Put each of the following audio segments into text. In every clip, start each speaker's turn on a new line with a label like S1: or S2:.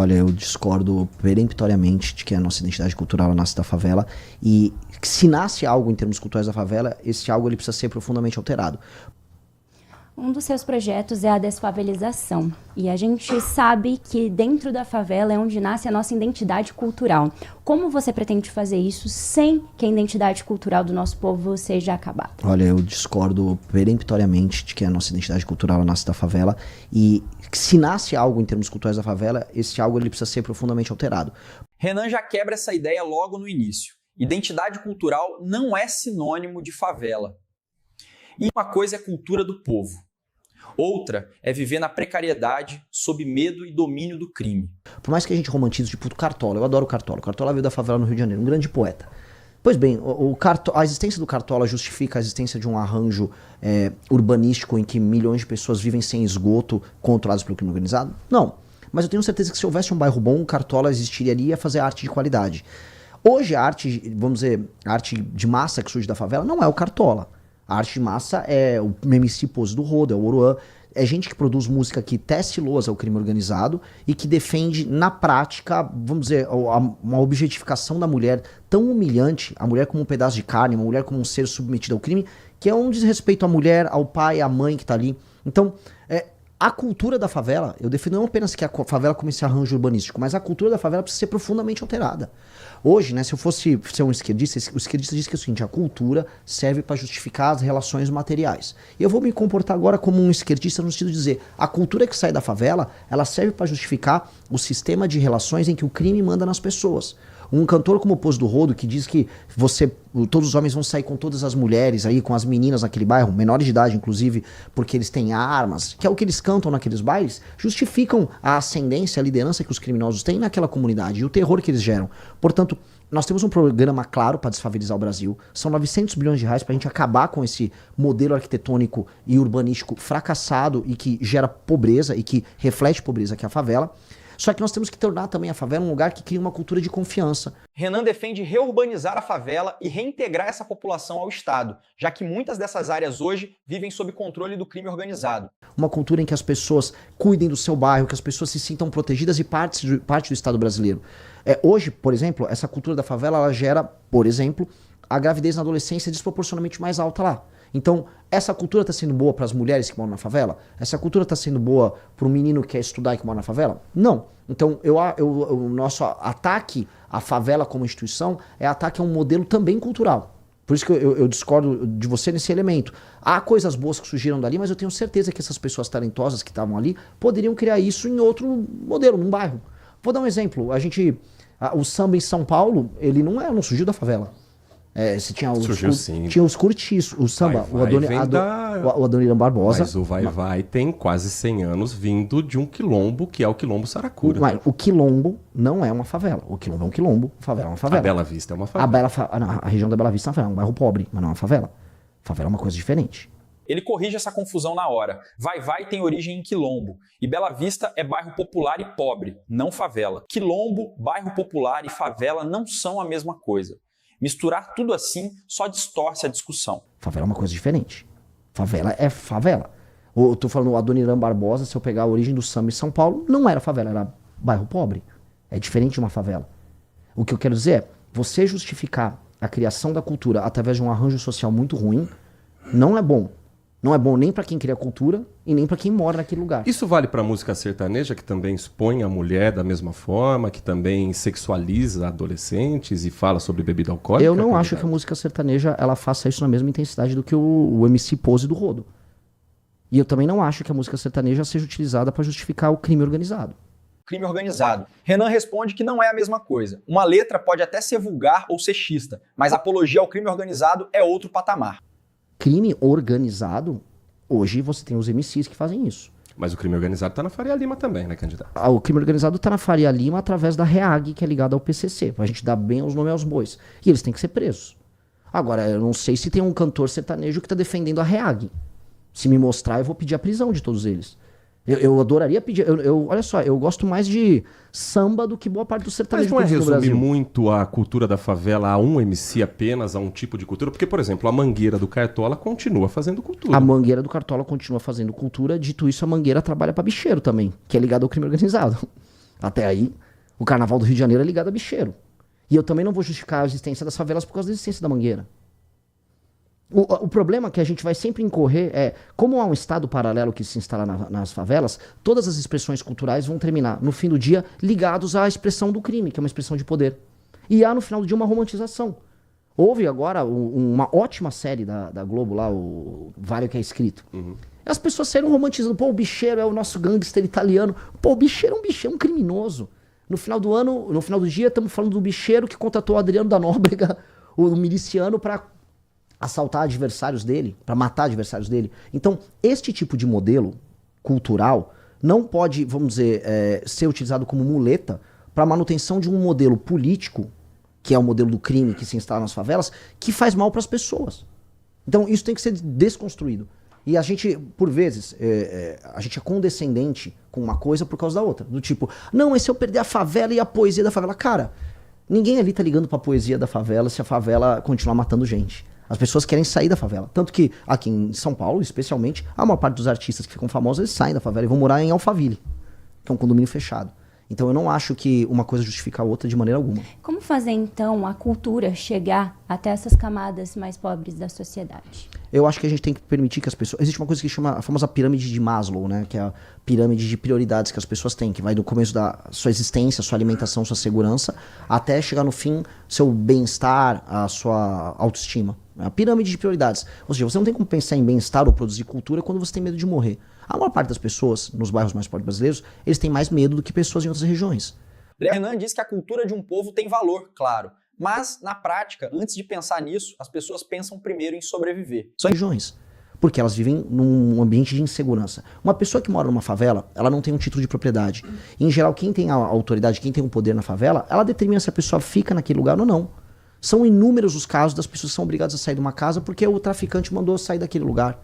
S1: Olha, eu discordo peremptoriamente de que a nossa identidade cultural nasce da favela e se nasce algo em termos culturais da favela, esse algo ele precisa ser profundamente alterado.
S2: Um dos seus projetos é a desfavelização. E a gente sabe que dentro da favela é onde nasce a nossa identidade cultural. Como você pretende fazer isso sem que a identidade cultural do nosso povo seja acabada?
S1: Olha, eu discordo peremptoriamente de que a nossa identidade cultural nasce da favela e se nasce algo em termos culturais da favela, esse algo ele precisa ser profundamente alterado.
S3: Renan já quebra essa ideia logo no início. Identidade cultural não é sinônimo de favela. E uma coisa é cultura do povo. Outra é viver na precariedade, sob medo e domínio do crime.
S1: Por mais que a gente romantize, tipo, o Cartola, eu adoro o Cartola. O Cartola veio da favela no Rio de Janeiro, um grande poeta. Pois bem, a existência do Cartola justifica a existência de um arranjo urbanístico em que milhões de pessoas vivem sem esgoto, controlados pelo crime organizado? Não. Mas eu tenho certeza que se houvesse um bairro bom, o Cartola existiria ali e ia fazer arte de qualidade. Hoje a arte, vamos dizer, a arte de massa que surge da favela não é o Cartola. A arte de massa é o MC Pose do Rodo, é o Oruan. É gente que produz música que tece lousa ao crime organizado e que defende, na prática, vamos dizer, uma objetificação da mulher tão humilhante, a mulher como um pedaço de carne, uma mulher como um ser submetido ao crime, que é um desrespeito à mulher, ao pai, à mãe que tá ali. Então, a cultura da favela, eu defendo não apenas que a favela comece esse arranjo urbanístico, mas a cultura da favela precisa ser profundamente alterada. Hoje, né, se eu fosse ser um esquerdista, o esquerdista diz que é o seguinte, a cultura serve para justificar as relações materiais. E eu vou me comportar agora como um esquerdista no sentido de dizer, a cultura que sai da favela, ela serve para justificar o sistema de relações em que o crime manda nas pessoas. Um cantor como o Pose do Rodo, que diz que todos os homens vão sair com todas as mulheres aí, com as meninas naquele bairro, menores de idade inclusive, porque eles têm armas, que é o que eles cantam naqueles bailes, justificam a ascendência, a liderança que os criminosos têm naquela comunidade e o terror que eles geram. Portanto, nós temos um programa claro para desfavelizar o Brasil. São 900 bilhões de reais para a gente acabar com esse modelo arquitetônico e urbanístico fracassado e que gera pobreza e que reflete pobreza, que é a favela. Só que nós temos que tornar também a favela um lugar que cria uma cultura de confiança.
S3: Renan defende reurbanizar a favela e reintegrar essa população ao Estado, já que muitas dessas áreas hoje vivem sob controle do crime organizado.
S1: Uma cultura em que as pessoas cuidem do seu bairro, que as pessoas se sintam protegidas e parte do Estado brasileiro. Hoje, por exemplo, essa cultura da favela ela gera, por exemplo, a gravidez na adolescência desproporcionalmente mais alta lá. Então, essa cultura está sendo boa para as mulheres que moram na favela? Essa cultura está sendo boa para o menino que quer estudar e que mora na favela? Não. Então, o nosso ataque à favela como instituição é ataque a um modelo também cultural. Por isso que eu discordo de você nesse elemento. Há coisas boas que surgiram dali, mas eu tenho certeza que essas pessoas talentosas que estavam ali poderiam criar isso em outro modelo, num bairro. Vou dar um exemplo. O samba em São Paulo, ele não surgiu da favela. Você tinha os curtiços, o samba, o Adoniran Barbosa.
S4: Mas o Vai-Vai tem quase 100 anos vindo de um quilombo, que é o Quilombo Saracura.
S1: O quilombo não é uma favela. O quilombo é um quilombo, a favela é uma favela.
S4: A Bela Vista é uma favela.
S1: A região da Bela Vista é uma favela, é um bairro pobre, mas não é uma favela. Favela é uma coisa diferente.
S3: Ele corrige essa confusão na hora. Vai-Vai tem origem em quilombo. E Bela Vista é bairro popular e pobre, não favela. Quilombo, bairro popular e favela não são a mesma coisa. Misturar tudo assim só distorce a discussão.
S1: Favela é uma coisa diferente. Favela é favela. Eu tô falando o Adoniran Barbosa, se eu pegar a origem do samba em São Paulo, não era favela, era bairro pobre. É diferente de uma favela. O que eu quero dizer é, você justificar a criação da cultura através de um arranjo social muito ruim, não é bom. Não é bom nem para quem cria cultura e nem para quem mora naquele lugar.
S4: Isso vale para a música sertaneja, que também expõe a mulher da mesma forma, que também sexualiza adolescentes e fala sobre bebida alcoólica?
S1: Eu não acho que a música sertaneja ela faça isso na mesma intensidade do que o MC Pose do Rodo. E eu também não acho que a música sertaneja seja utilizada para justificar o crime organizado.
S3: Crime organizado. Renan responde que não é a mesma coisa. Uma letra pode até ser vulgar ou sexista, mas apologia ao crime organizado é outro patamar.
S1: Crime organizado, hoje você tem os MCs que fazem isso.
S4: Mas o crime organizado está na Faria Lima também, né, candidato?
S1: O crime organizado está na Faria Lima através da REAG, que é ligada ao PCC, pra gente dar bem os nomes aos bois. E eles têm que ser presos. Agora, eu não sei se tem um cantor sertanejo que está defendendo a REAG. Se me mostrar, eu vou pedir a prisão de todos eles. Eu adoraria pedir... olha só, eu gosto mais de samba do que boa parte do sertanejo.
S4: Mas não é resumir muito a cultura da favela a um MC apenas, a um tipo de cultura? Porque, por exemplo, a Mangueira do Cartola continua fazendo cultura.
S1: A Mangueira do Cartola continua fazendo cultura. Dito isso, a Mangueira trabalha para bicheiro também, que é ligado ao crime organizado. Até aí, o carnaval do Rio de Janeiro é ligado a bicheiro. E eu também não vou justificar a existência das favelas por causa da existência da Mangueira. O problema que a gente vai sempre incorrer é, como há um estado paralelo que se instala nas favelas, todas as expressões culturais vão terminar, no fim do dia, ligados à expressão do crime, que é uma expressão de poder. E há, no final do dia, uma romantização. Houve agora uma ótima série da Globo lá, o Vale que é Escrito. Uhum. As pessoas saíram romantizando. Pô, o bicheiro é o nosso gangster italiano. Pô, o bicheiro é um criminoso. No final do dia, estamos falando do bicheiro que contratou o Adriano da Nóbrega, o miliciano, para assaltar adversários dele, para matar adversários dele. Então, este tipo de modelo cultural não pode, vamos dizer, ser utilizado como muleta para a manutenção de um modelo político, que é o modelo do crime que se instala nas favelas, que faz mal para as pessoas. Então, isso tem que ser desconstruído. E a gente, por vezes, a gente é condescendente com uma coisa por causa da outra. Do tipo, não, mas se eu perder a favela e a poesia da favela? Cara, ninguém ali tá ligando pra poesia da favela se a favela continuar matando gente. As pessoas querem sair da favela. Tanto que aqui em São Paulo, especialmente, a maior parte dos artistas que ficam famosos, eles saem da favela e vão morar em Alphaville, que é um condomínio fechado. Então eu não acho que uma coisa justifica a outra de maneira alguma.
S2: Como fazer, então, a cultura chegar até essas camadas mais pobres da sociedade?
S1: Eu acho que a gente tem que permitir que as pessoas... Existe uma coisa que chama a famosa pirâmide de Maslow, né? Que é a pirâmide de prioridades que as pessoas têm, que vai do começo da sua existência, sua alimentação, sua segurança, até chegar no fim, seu bem-estar, a sua autoestima. A pirâmide de prioridades. Ou seja, você não tem como pensar em bem-estar ou produzir cultura quando você tem medo de morrer. A maior parte das pessoas, nos bairros mais pobres brasileiros, eles têm mais medo do que pessoas em outras regiões.
S3: Renan diz que a cultura de um povo tem valor, claro. Mas, na prática, antes de pensar nisso, as pessoas pensam primeiro em sobreviver.
S1: São regiões. Porque elas vivem num ambiente de insegurança. Uma pessoa que mora numa favela, ela não tem um título de propriedade. Em geral, quem tem a autoridade, quem tem o poder na favela, ela determina se a pessoa fica naquele lugar ou não. São inúmeros os casos das pessoas que são obrigadas a sair de uma casa porque o traficante mandou sair daquele lugar.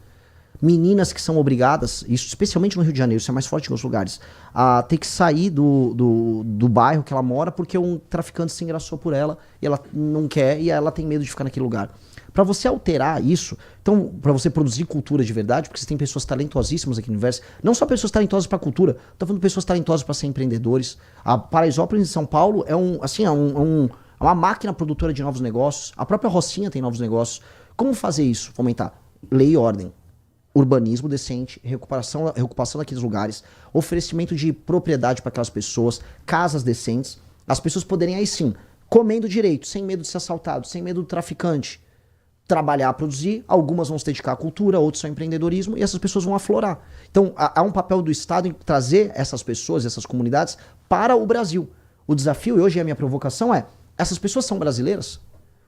S1: Meninas que são obrigadas, isso especialmente no Rio de Janeiro, isso é mais forte em outros lugares, a ter que sair do bairro que ela mora porque um traficante se engraçou por ela e ela não quer e ela tem medo de ficar naquele lugar. Para você alterar isso, então, para você produzir cultura de verdade, porque você tem pessoas talentosíssimas aqui no universo, não só pessoas talentosas para cultura, tô falando de pessoas talentosas para ser empreendedores. A Paraisópolis em São Paulo é uma máquina produtora de novos negócios, a própria Rocinha tem novos negócios. Como fazer isso? Fomentar lei e ordem. Urbanismo decente, recuperação daqueles lugares, oferecimento de propriedade para aquelas pessoas, casas decentes, as pessoas poderem aí sim, comendo direito, sem medo de ser assaltado, sem medo do traficante, trabalhar, produzir, algumas vão se dedicar à cultura, outros ao empreendedorismo e essas pessoas vão aflorar. Então há um papel do Estado em trazer essas pessoas, essas comunidades para o Brasil. O desafio, e hoje a minha provocação essas pessoas são brasileiras?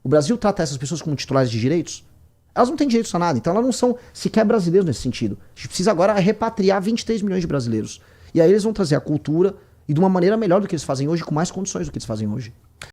S1: O Brasil trata essas pessoas como titulares de direitos? Elas não têm direitos a nada, então elas não são sequer brasileiros nesse sentido. A gente precisa agora repatriar 23 milhões de brasileiros. E aí eles vão trazer a cultura e de uma maneira melhor do que eles fazem hoje, com mais condições do que eles fazem hoje.